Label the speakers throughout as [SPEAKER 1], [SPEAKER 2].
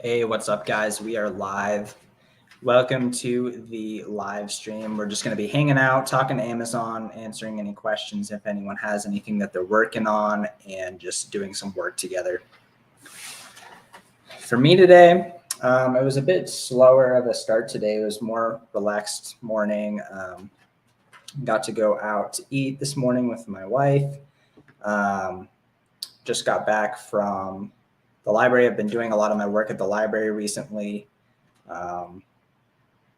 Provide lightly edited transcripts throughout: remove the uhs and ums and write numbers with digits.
[SPEAKER 1] Hey, what's up, guys? We are live. Welcome to the live stream. We're just going to be hanging out, talking to Amazon, answering any questions if anyone has anything that they're working on, and just doing some work together. For me today, it was a bit slower of a start today. It was more relaxed morning. Got to go out to eat this morning with my wife. Just got back from the library. I've been doing a lot of my work at the library recently.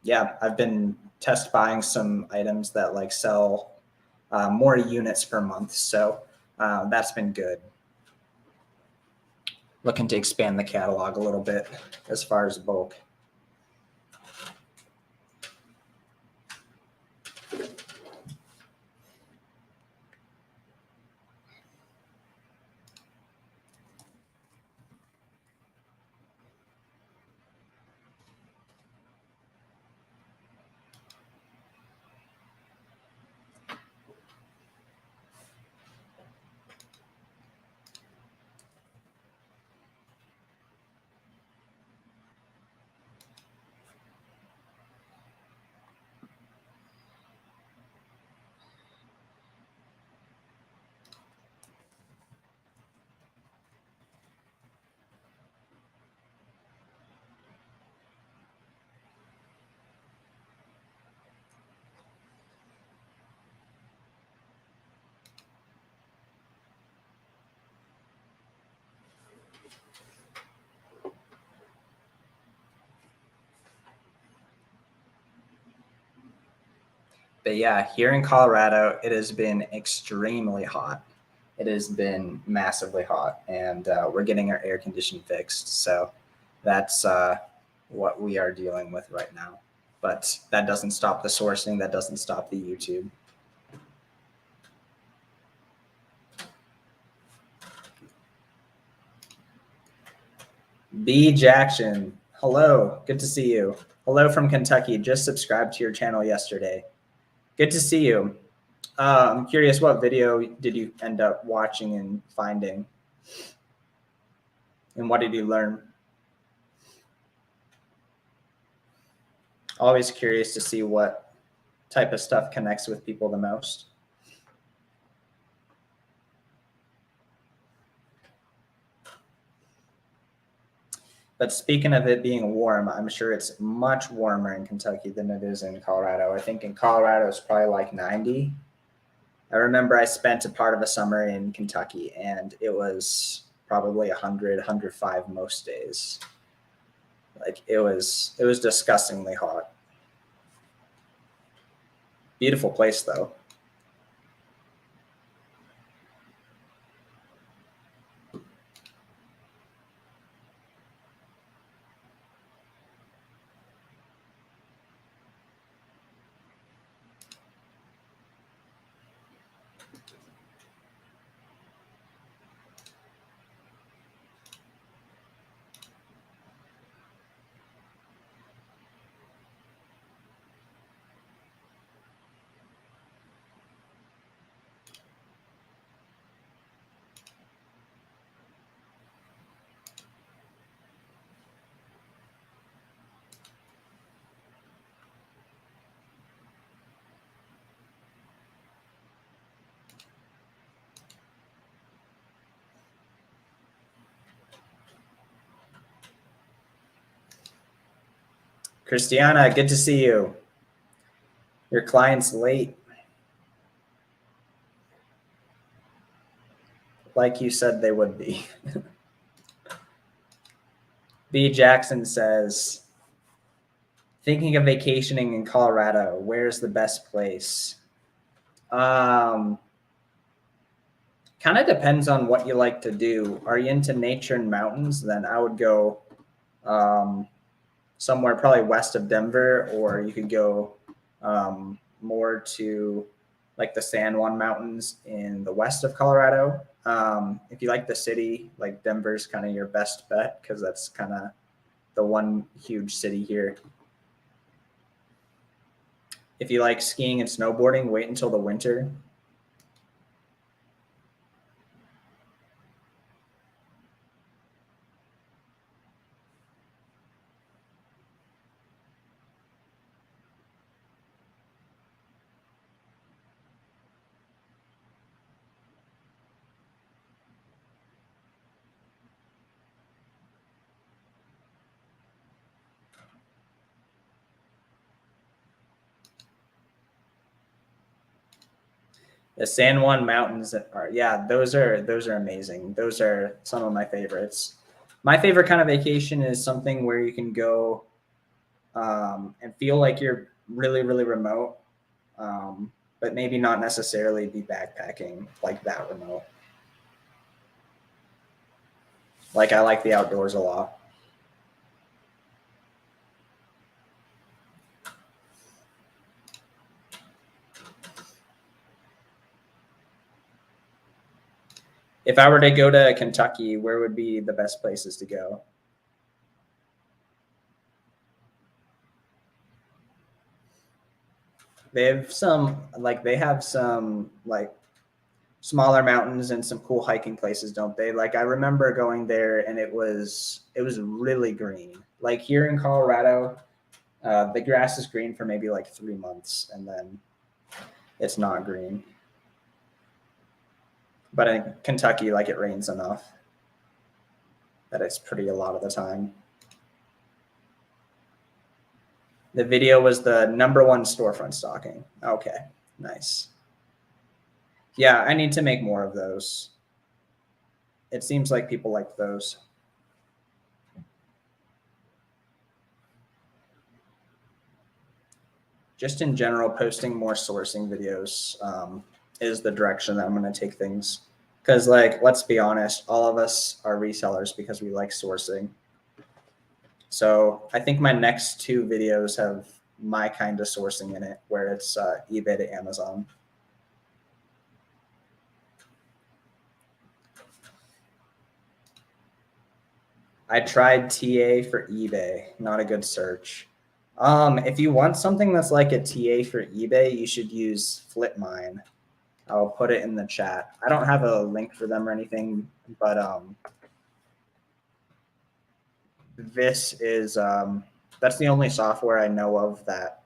[SPEAKER 1] Yeah, I've been test buying some items that like sell more units per month. So that's been good. Looking to expand the catalog a little bit as far as bulk. But yeah, here in Colorado, it has been extremely hot. It has been massively hot, and we're getting our air conditioning fixed. So that's what we are dealing with right now. But that doesn't stop the sourcing. That doesn't stop the YouTube. B. Jackson, hello. Good to see you. Hello from Kentucky. Just subscribed to your channel yesterday. Good to see you. I'm curious, what video did you end up watching and finding? And what did you learn? Always curious to see what type of stuff connects with people the most. But speaking of it being warm, I'm sure it's much warmer in Kentucky than it is in Colorado. I think in Colorado it's probably like 90. I remember I spent a part of a summer in Kentucky and it was probably 100, 105 most days. Like it was disgustingly hot. Beautiful place though. Christiana, good to see you. Your client's late. Like you said they would be. B. Jackson says, thinking of vacationing in Colorado, where's the best place? Kind of depends on what you like to do. Are you into nature and mountains? Then I would go somewhere probably west of Denver, or you could go more to like the San Juan Mountains in the west of Colorado. If you like the city, like Denver's kind of your best bet because that's kind of the one huge city here. If you like skiing and snowboarding, wait until the winter. The San Juan Mountains are, yeah, those are amazing. Those are some of my favorites. My favorite kind of vacation is something where you can go and feel like you're really, really remote, but maybe not necessarily be backpacking like that remote. Like I like the outdoors a lot. If I were to go to Kentucky, where would be the best places to go? They have some like smaller mountains and some cool hiking places, don't they? Like I remember going there and it was really green. Like here in Colorado, the grass is green for maybe like 3 months and then it's not green. But in Kentucky, like it rains enough that it's pretty a lot of the time. The video was the #1 storefront stocking. Okay, nice. Yeah, I need to make more of those. It seems like people like those. Just in general, posting more sourcing videos is the direction that I'm going to take things. Because, like, let's be honest, all of us are resellers because we like sourcing. So I think my next 2 videos have my kind of sourcing in it, where it's eBay to Amazon. I tried TA for eBay, not a good search. If you want something that's like a TA for eBay, you should use Flipmine. I'll put it in the chat. I don't have a link for them or anything, but this is that's the only software I know of that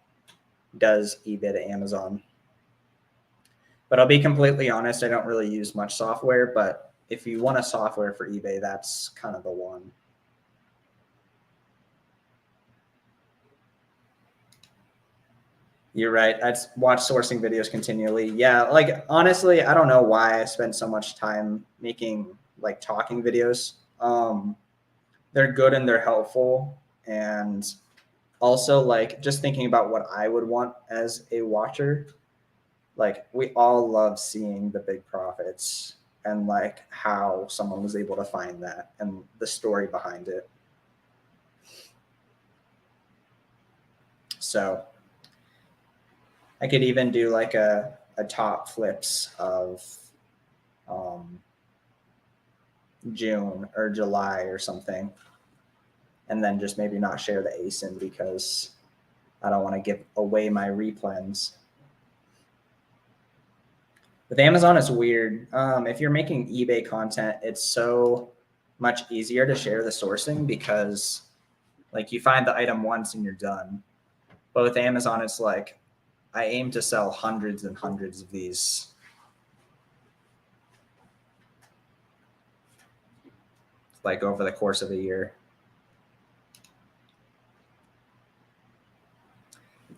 [SPEAKER 1] does eBay to Amazon. But I'll be completely honest, I don't really use much software, but if you want a software for eBay, that's kind of the one. You're right. I watch sourcing videos continually. Yeah, like honestly, I don't know why I spend so much time making like talking videos. They're good and they're helpful, and also like just thinking about what I would want as a watcher. Like we all love seeing the big profits and like how someone was able to find that and the story behind it. So I could even do like a top flips of June or July or something. And then just maybe not share the ASIN because I don't want to give away my replens. With Amazon, it's weird. If you're making eBay content, it's so much easier to share the sourcing because like you find the item once and you're done. But with Amazon, it's like I aim to sell hundreds and hundreds of these. Like over the course of a year.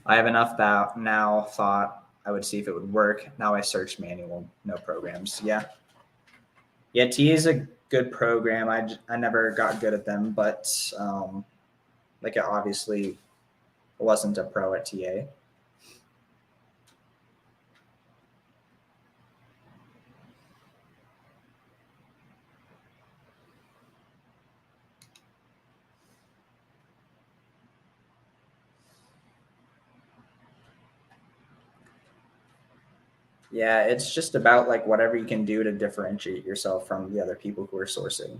[SPEAKER 1] I have enough that now thought I would see if it would work. Now I search manual, no programs. Yeah. Yeah, T is a good program. I never got good at them, but like it obviously wasn't a pro at TA. Yeah, it's just about like whatever you can do to differentiate yourself from the other people who are sourcing.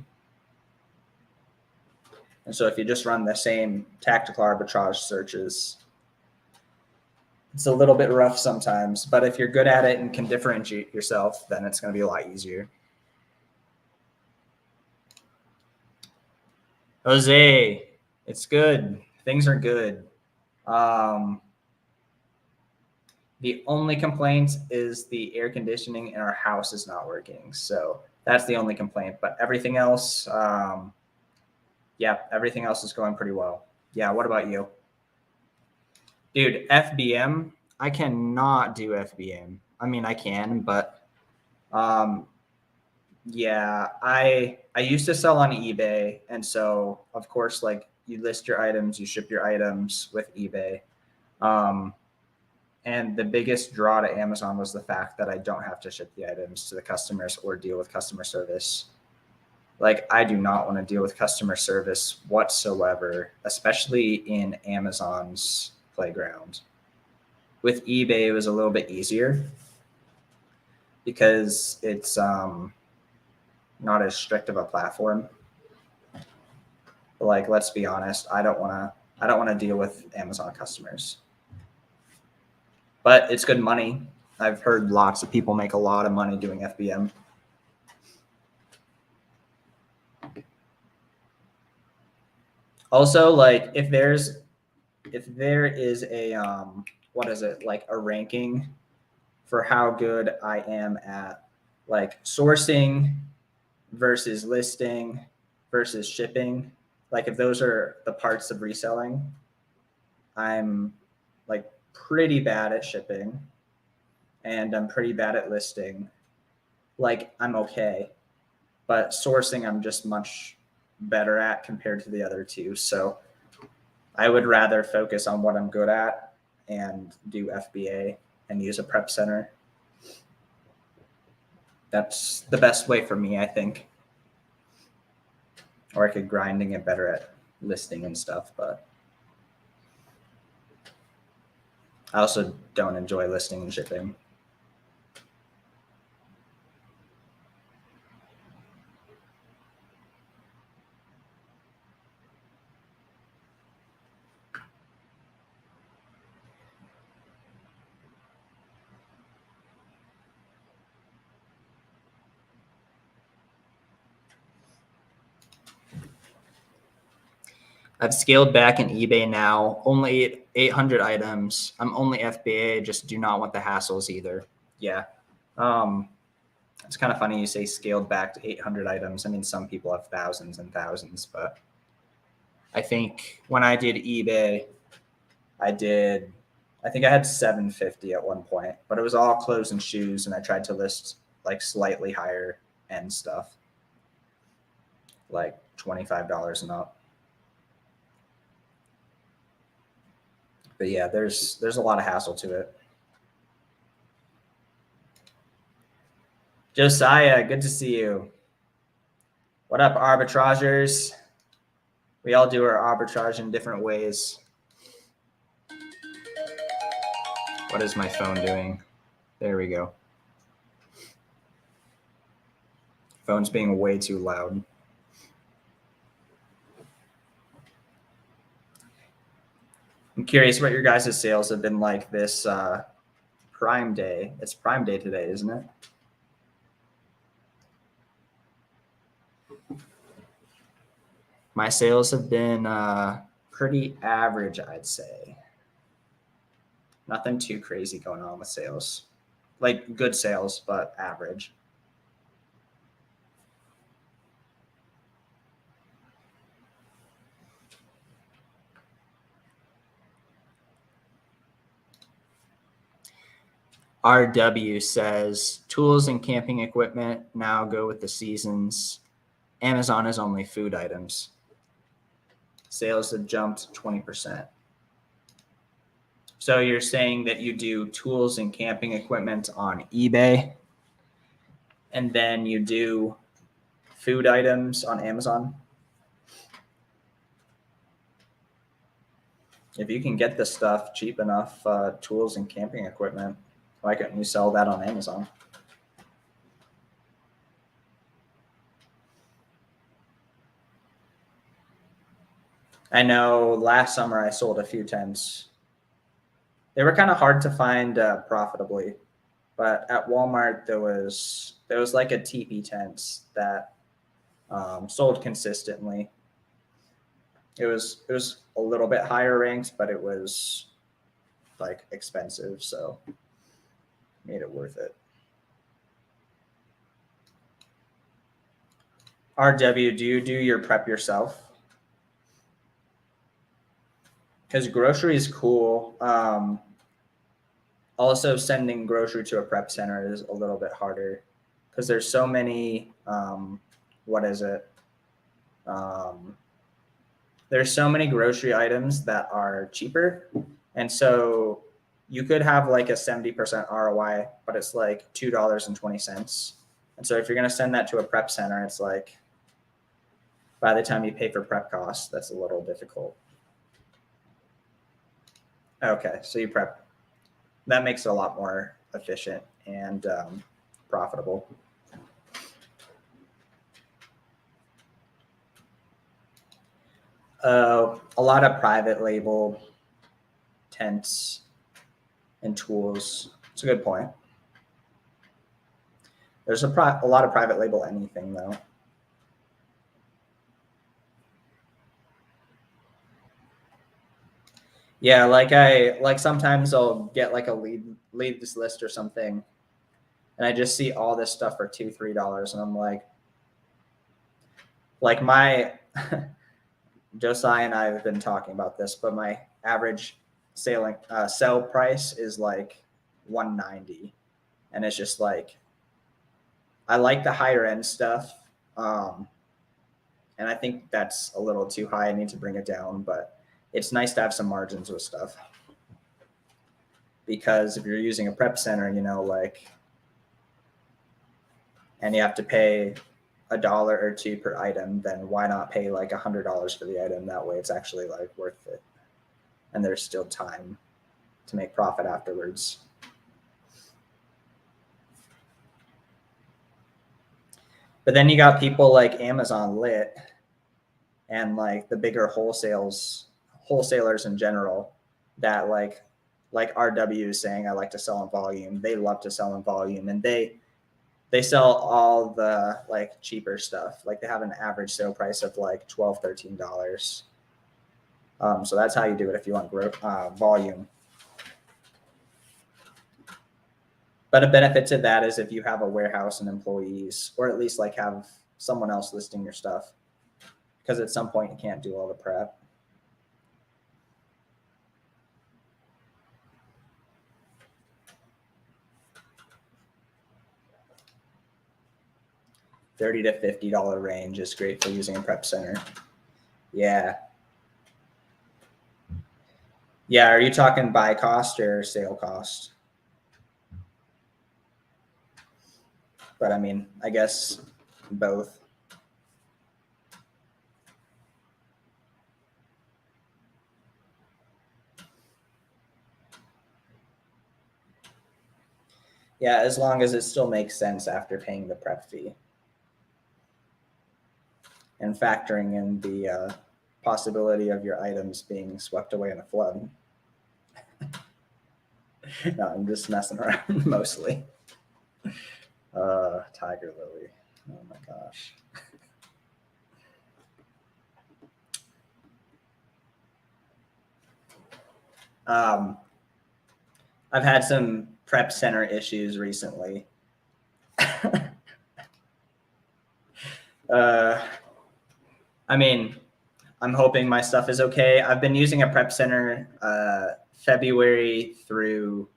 [SPEAKER 1] And so if you just run the same tactical arbitrage searches, it's a little bit rough sometimes, but if you're good at it and can differentiate yourself, then it's going to be a lot easier. Jose, it's good. Things are good. The only complaint is the air conditioning in our house is not working. So that's the only complaint, but everything else, yeah, everything else is going pretty well. Yeah. What about you? Dude, FBM, I cannot do FBM. I mean, I can, but yeah, I used to sell on eBay, and so of course, like you list your items, you ship your items with eBay. And the biggest draw to Amazon was the fact that I don't have to ship the items to the customers or deal with customer service. Like, I do not want to deal with customer service whatsoever, especially in Amazon's playground. With eBay, it was a little bit easier because it's not as strict of a platform. But like, let's be honest, I don't want to deal with Amazon customers. But it's good money. I've heard lots of people make a lot of money doing FBM. Also, like if there is a what is it, like a ranking for how good I am at like sourcing versus listing versus shipping, like if those are the parts of reselling, I'm like pretty bad at shipping and I'm pretty bad at listing. Like I'm okay, but sourcing I'm just much better at compared to the other two. So I would rather focus on what I'm good at and do FBA and use a prep center. That's the best way for me, I think. Or I could grinding it better at listing and stuff, but I also don't enjoy listing and shipping. I've scaled back in eBay now, only 800 items. I'm only FBA, just do not want the hassles either. Yeah. It's kind of funny you say scaled back to 800 items. I mean, some people have thousands and thousands, but I think when I did eBay, I think I had 750 at one point, but it was all clothes and shoes, and I tried to list like slightly higher end stuff, like $25 and up. But yeah, there's a lot of hassle to it. Josiah, good to see you. What up, arbitragers? We all do our arbitrage in different ways. What is my phone doing? There we go. Phone's being way too loud. I'm curious what your guys' sales have been like this Prime Day. It's Prime Day today, isn't it? My sales have been pretty average, I'd say. Nothing too crazy going on with sales. Like good sales, but average. RW says tools and camping equipment now go with the seasons. Amazon is only food items. Sales have jumped 20%. So you're saying that you do tools and camping equipment on eBay, and then you do food items on Amazon? If you can get the stuff cheap enough, tools and camping equipment, why couldn't you sell that on Amazon? I know last summer I sold a few tents. They were kind of hard to find profitably, but at Walmart there was like a teepee tent that sold consistently. It was a little bit higher ranked, but it was like expensive, so made it worth it. RW, do you do your prep yourself? Because grocery is cool. A Also, sending grocery to a prep center is a little bit harder because there's so many, there's so many grocery items that are cheaper. And so you could have like a 70% ROI, but it's like $2.20. And so if you're going to send that to a prep center, it's like, by the time you pay for prep costs, that's a little difficult. Okay, so you prep. That makes it a lot more efficient and profitable. A lot of private label tents and tools. It's a good point. There's a lot of private label anything though. Yeah, like sometimes I'll get like a leads list or something, and I just see all this stuff for $2-3, and I'm like my Josiah and I have been talking about this, but my average sell price is like $190, and it's just like I like the higher end stuff, and I think that's a little too high. I need to bring it down, but it's nice to have some margins with stuff, because if you're using a prep center, you know, like, and you have to pay $1 or $2 per item, then why not pay like $100 for the item? That way it's actually like worth it. And there's still time to make profit afterwards. But then you got people like Amazon Lit and like the bigger wholesalers in general that like RW is saying, I like to sell in volume. They love to sell in volume, and they sell all the like cheaper stuff. Like they have an average sale price of like $12-13. So that's how you do it if you want volume. But a benefit to that is if you have a warehouse and employees, or at least like have someone else listing your stuff, because at some point you can't do all the prep. $30 to $50 range is great for using a prep center. Yeah. Yeah, are you talking buy cost or sale cost? But I mean, I guess both. Yeah, as long as it still makes sense after paying the prep fee and factoring in the possibility of your items being swept away in a flood. No, I'm just messing around mostly. Tiger Lily. Oh my gosh. I've had some prep center issues recently. I mean, I'm hoping my stuff is okay. I've been using a prep center February through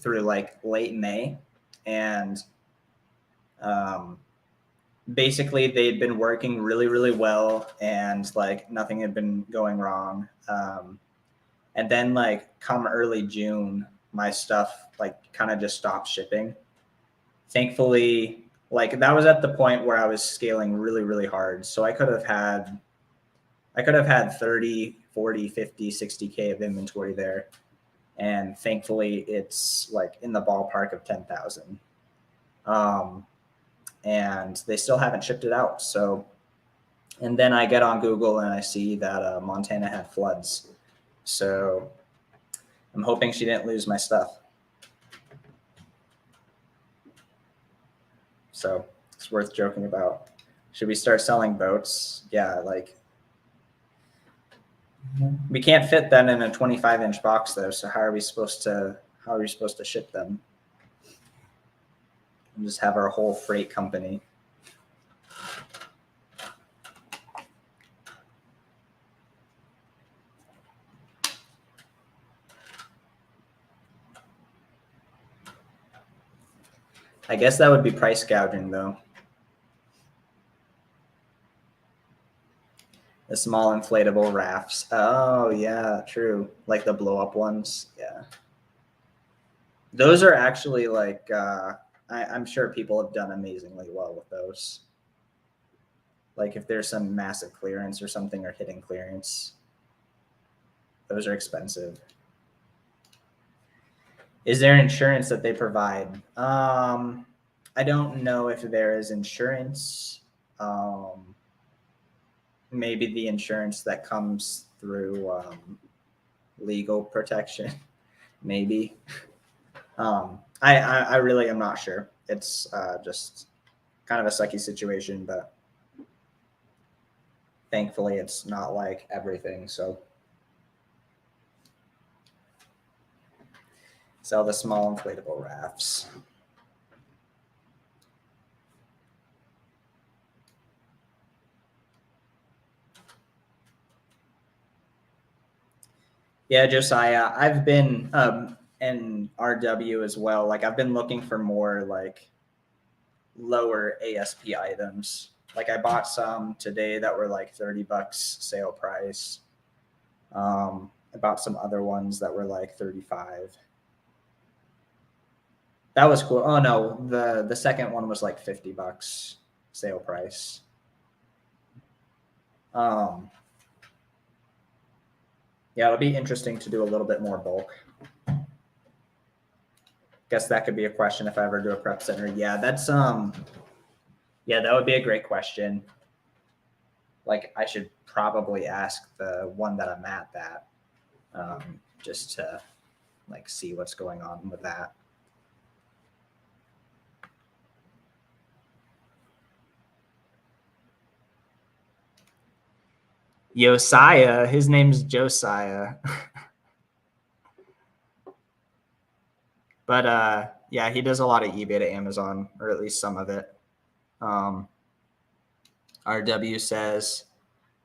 [SPEAKER 1] like late May, and basically they'd been working really, really well, and like nothing had been going wrong. And then like come early June, my stuff like kind of just stopped shipping. Thankfully, like that was at the point where I was scaling really, really hard. So I could have had 30, 40, 50, 60K of inventory there. And thankfully it's like in the ballpark of 10,000. And they still haven't shipped it out. So, and then I get on Google and I see that Montana had floods. So I'm hoping she didn't lose my stuff. So it's worth joking about. Should we start selling boats? Yeah, like we can't fit that in a 25-inch box though. So how are we supposed to ship them? And just have our whole freight company. I guess that would be price gouging though. The small inflatable rafts. Oh yeah, true. Like the blow up ones. Yeah. Those are actually like, I'm sure people have done amazingly well with those. Like if there's some massive clearance or something or hitting clearance, those are expensive. Is there insurance that they provide? I don't know if there is insurance. Maybe the insurance that comes through legal protection, maybe. I really am not sure. It's just kind of a sucky situation, but thankfully it's not like everything. So sell the small inflatable rafts. Yeah, Josiah, I've been in RW as well. Like I've been looking for more like lower ASP items. Like I bought some today that were like $30 sale price. I bought some other ones that were like 35. That was cool. Oh no, the second one was like $50 sale price. Yeah, it'll be interesting to do a little bit more bulk. Guess that could be a question if I ever do a prep center. Yeah, that's yeah, that would be a great question. Like I should probably ask the one that I'm at that, just to like see what's going on with that. Josiah, his name's Josiah. But yeah, he does a lot of eBay to Amazon, or at least some of it. RW says,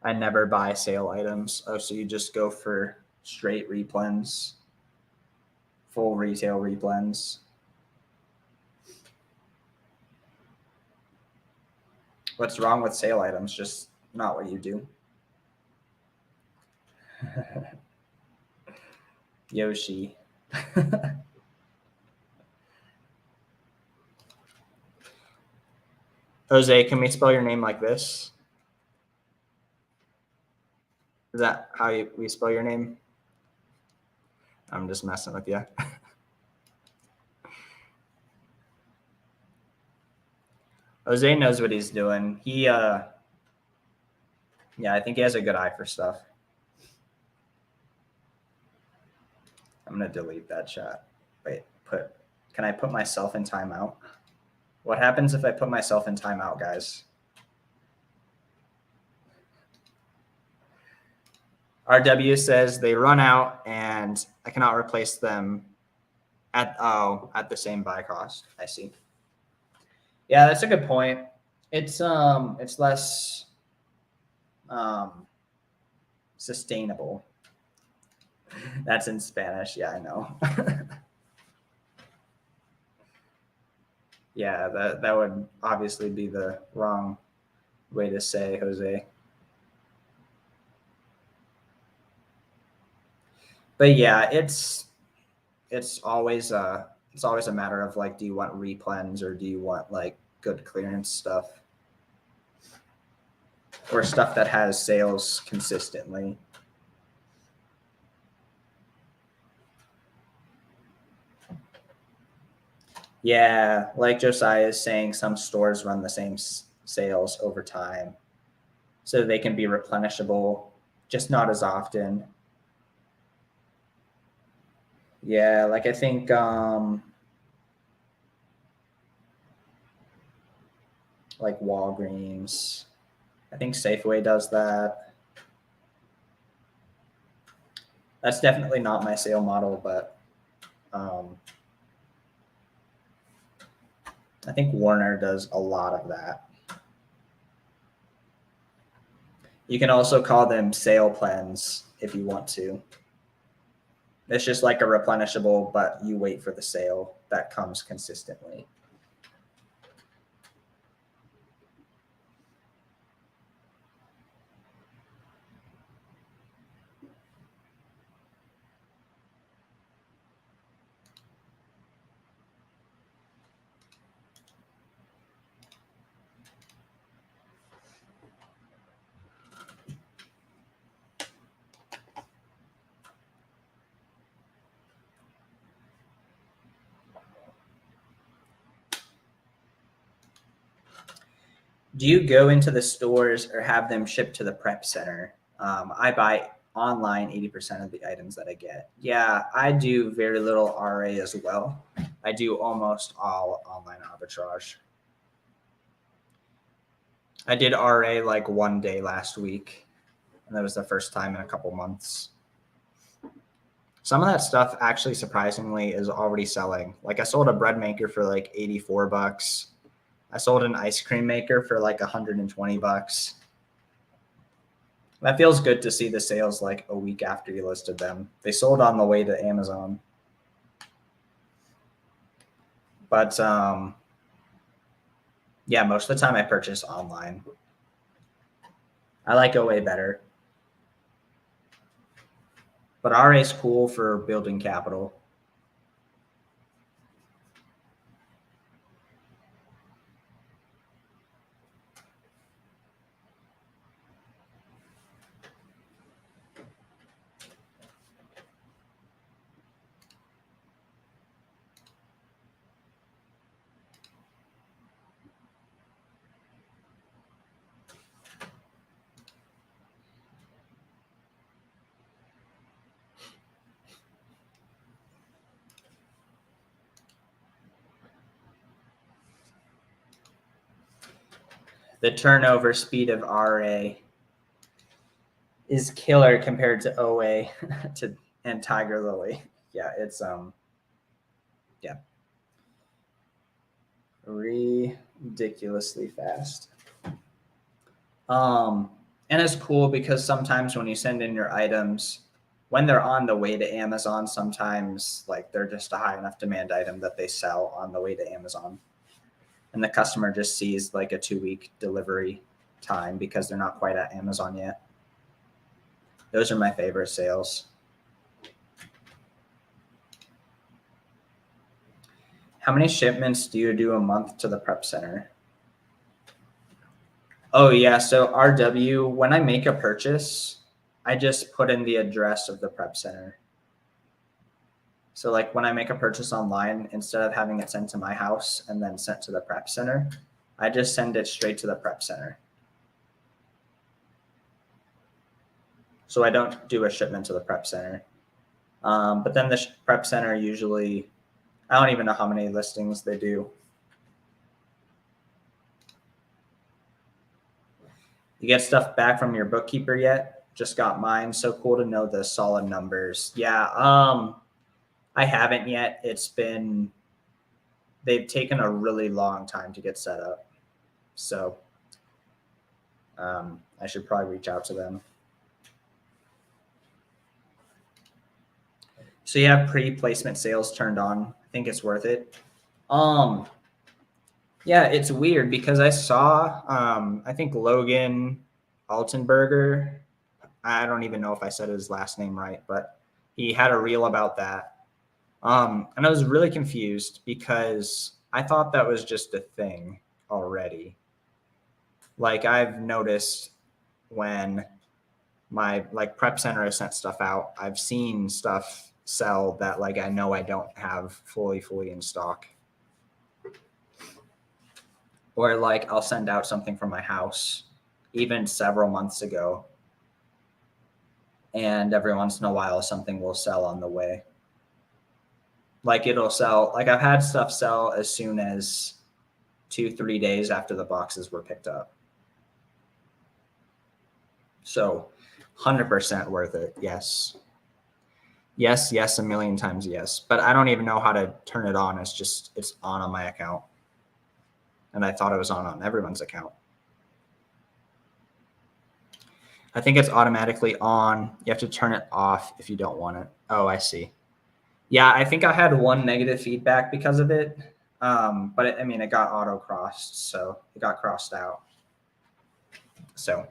[SPEAKER 1] I never buy sale items. Oh, so you just go for straight replens, full retail replens. What's wrong with sale items? Just not what you do. Yoshi. Jose, can we spell your name like this? Is that how we spell your name? I'm just messing with you. Jose knows what he's doing. He, yeah, I think he has a good eye for stuff. I'm going to delete that chat. Wait, can I put myself in timeout? What happens if I put myself in timeout, guys? RW says they run out and I cannot replace them at the same buy cost. I see. Yeah, that's a good point. It's less sustainable. That's in Spanish. Yeah, I know. Yeah, that would obviously be the wrong way to say, Jose. But yeah, it's always a matter of like, do you want replens or do you want like good clearance stuff or stuff that has sales consistently? Yeah, like Josiah is saying, some stores run the same sales over time, so they can be replenishable, just not as often. Yeah, like I think like Walgreens, I think Safeway does that. That's definitely not my sale model, but I think Warner does a lot of that. You can also call them sale plans if you want to. It's just like a replenishable, but you wait for the sale that comes consistently. Do you go into the stores or have them shipped to the prep center? I buy online 80% of the items that I get. Yeah, I do very little RA as well. I do almost all online arbitrage. I did RA like one day last week, and that was the first time in a couple months. Some of that stuff actually surprisingly is already selling. Like I sold a bread maker for like 84 bucks. I sold an ice cream maker for like 120 bucks. That feels good to see the sales like a week after you listed them. They sold on the way to Amazon. But yeah, most of the time I purchase online. I like OA better. But RA is cool for building capital. The turnover speed of RA is killer compared to OA and Tiger Lily. Yeah, it's yeah, ridiculously fast. And it's cool because sometimes when you send in your items, when they're on the way to Amazon, sometimes like they're just a high enough demand item that they sell on the way to Amazon. And the customer just sees like a 2-week delivery time because they're not quite at Amazon yet. Those are my favorite sales. How many shipments do you do a month to the prep center? Oh yeah, so RW, when I make a purchase, I just put in the address of the prep center. So like when I make a purchase online, instead of having it sent to my house and then sent to the prep center, I just send it straight to the prep center. So I don't do a shipment to the prep center. But then the prep center usually, I don't even know how many listings they do. You get stuff back from your bookkeeper yet? Just got mine. So cool to know the solid numbers. Yeah, I haven't yet. They've taken a really long time to get set up. So I should probably reach out to them. So you have pre-placement sales turned on. I think it's worth it. Yeah, it's weird because I saw, I think Logan Altenberger, I don't even know if I said his last name right, but he had a reel about that. And I was really confused because I thought that was just a thing already. Like I've noticed when my like prep center has sent stuff out, I've seen stuff sell that like I know I don't have fully in stock. Or like I'll send out something from my house even several months ago, and every once in a while something will sell on the way. Like it'll sell, like I've had stuff sell as soon as 2-3 days after the boxes were picked up. So 100% worth it. Yes, a million times yes. But I don't even know how to turn it on. It's on my account. And I thought it was on everyone's account. I think it's automatically on. You have to turn it off if you don't want it. Oh, I see. Yeah, I think I had one negative feedback because of it. But it got auto-crossed, so it got crossed out. So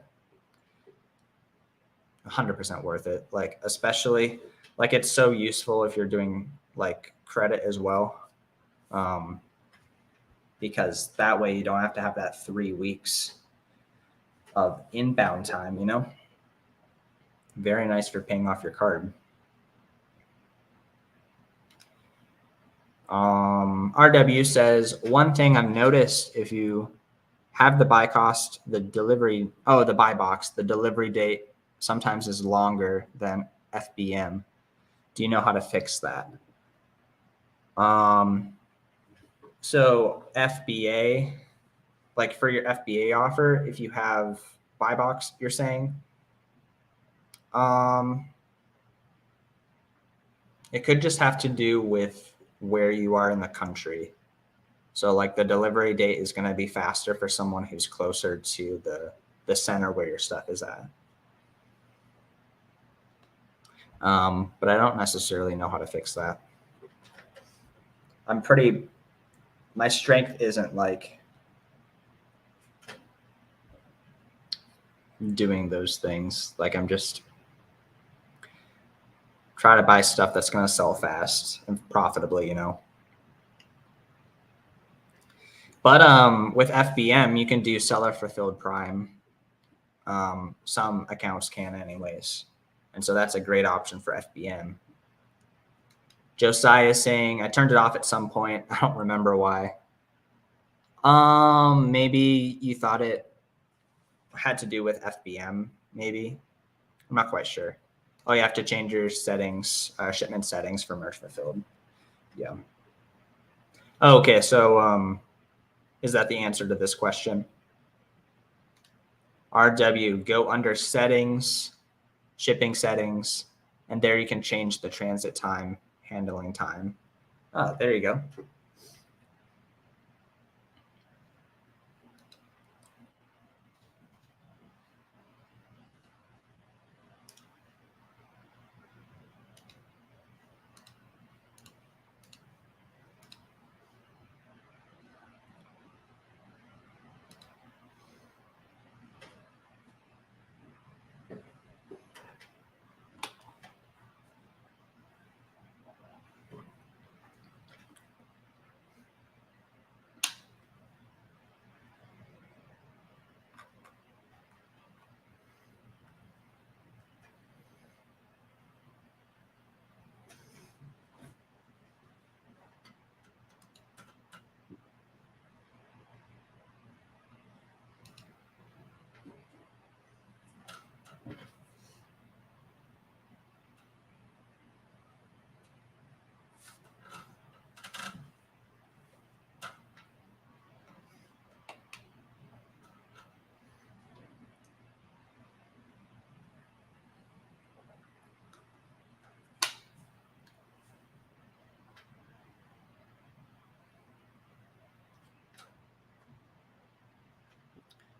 [SPEAKER 1] 100% worth it. Like, especially, like it's so useful if you're doing like credit as well. Because that way you don't have to have that 3 weeks of inbound time, you know? Very nice for paying off your card. RW says, one thing I've noticed if you have the buy cost, the delivery, the buy box, the delivery date sometimes is longer than FBM. Do you know how to fix that? So FBA, like for your FBA offer, if you have buy box, you're saying, it could just have to do with where you are in the country. So like the delivery date is going to be faster for someone who's closer to the center where your stuff is at. But I don't necessarily know how to fix that. My strength isn't like doing those things. Like I'm just try to buy stuff that's going to sell fast and profitably, you know. But with FBM, you can do seller fulfilled prime. Some accounts can anyways. And so that's a great option for FBM. Josiah is saying, I turned it off at some point. I don't remember why. Maybe you thought it had to do with FBM, maybe. I'm not quite sure. Oh, you have to change your settings, shipment settings for merge fulfilled. Yeah. Oh, okay, so is that the answer to this question? RW, go under settings, shipping settings, and there you can change the transit time, handling time. Oh, there you go.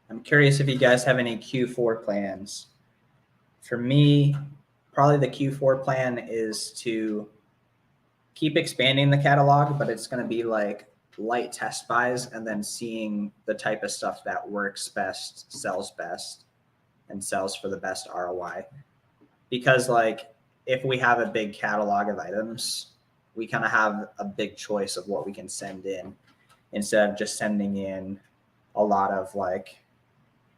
[SPEAKER 1] I'm curious if you guys have any Q4 plans. For me, probably the Q4 plan is to keep expanding the catalog, but it's going to be like light test buys and then seeing the type of stuff that works best, sells best, and sells for the best ROI. Because like if we have a big catalog of items, we kind of have a big choice of what we can send in instead of just sending in a lot of like,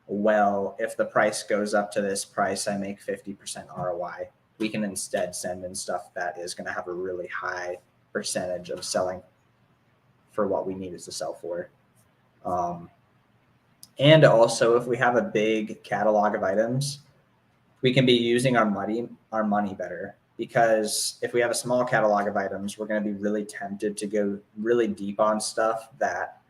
[SPEAKER 1] well, if the price goes up to this price, I make 50% ROI. We can instead send in stuff that is going to have a really high percentage of selling for what we need it to sell for. And also, if we have a big catalog of items, we can be using our money better. Because if we have a small catalog of items, we're going to be really tempted to go really deep on stuff that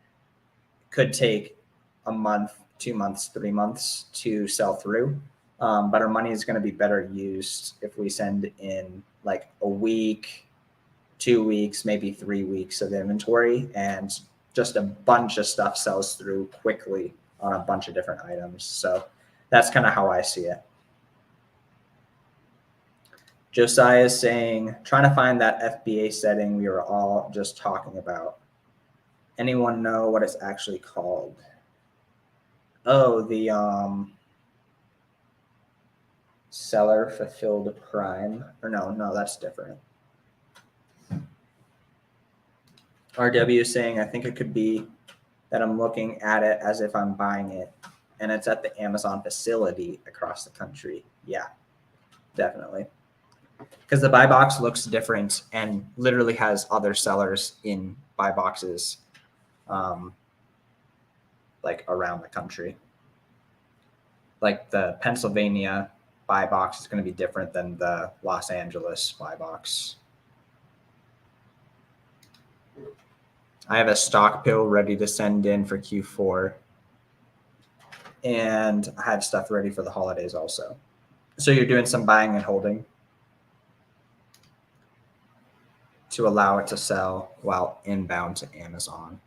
[SPEAKER 1] could take a month, 2 months, 3 months to sell through. But our money is going to be better used if we send in like a week, 2 weeks, maybe 3 weeks of inventory, and just a bunch of stuff sells through quickly on a bunch of different items. So that's kind of how I see it. Josiah is saying, trying to find that FBA setting we were all just talking about. Anyone know what it's actually called? Oh, the seller fulfilled prime. Or no, that's different. RW is saying, I think it could be that I'm looking at it as if I'm buying it, and it's at the Amazon facility across the country. Yeah, definitely. Because the buy box looks different and literally has other sellers in buy boxes. like around the country. Like the Pennsylvania buy box is going to be different than the Los Angeles buy box. I have a stock pill ready to send in for Q4. And I have stuff ready for the holidays also. So you're doing some buying and holding to allow it to sell while inbound to Amazon.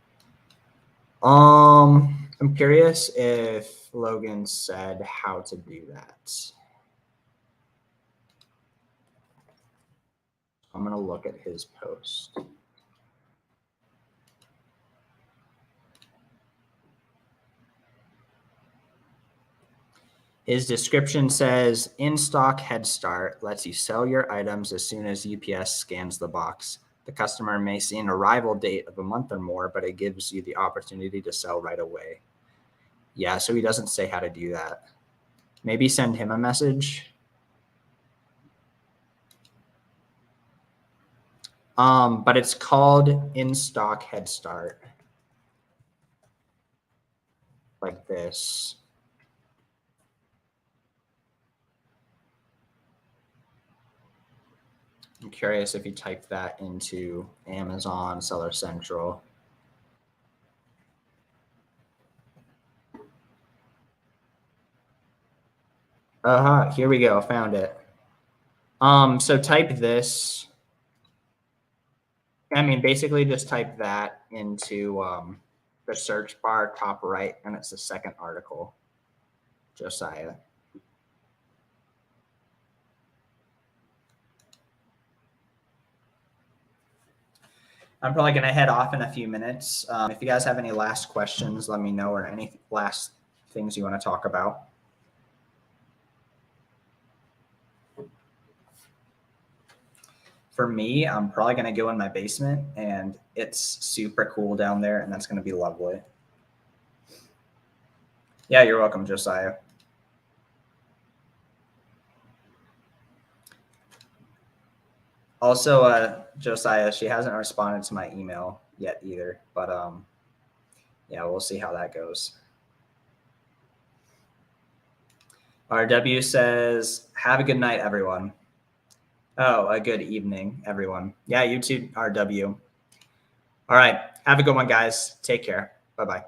[SPEAKER 1] I'm curious if Logan said how to do that. I'm going to look at his post. His description says, in-stock head start lets you sell your items as soon as UPS scans the box. The customer may see an arrival date of a month or more, but it gives you the opportunity to sell right away. Yeah, so he doesn't say how to do that. Maybe send him a message. But it's called in-stock head start. Like this. I'm curious if you type that into Amazon Seller Central. Here we go. Found it. So type this. I mean, basically just type that into the search bar top right, and it's the second article. Josiah. I'm probably going to head off in a few minutes. If you guys have any last questions, let me know, or any last things you want to talk about. For me, I'm probably going to go in my basement, and it's super cool down there, and that's going to be lovely. Yeah, you're welcome, Josiah. Also, Josiah, she hasn't responded to my email yet either, but yeah, we'll see how that goes. RW says, have a good night, everyone. Oh, a good evening, everyone. Yeah, you too, RW. All right, have a good one, guys. Take care. Bye-bye.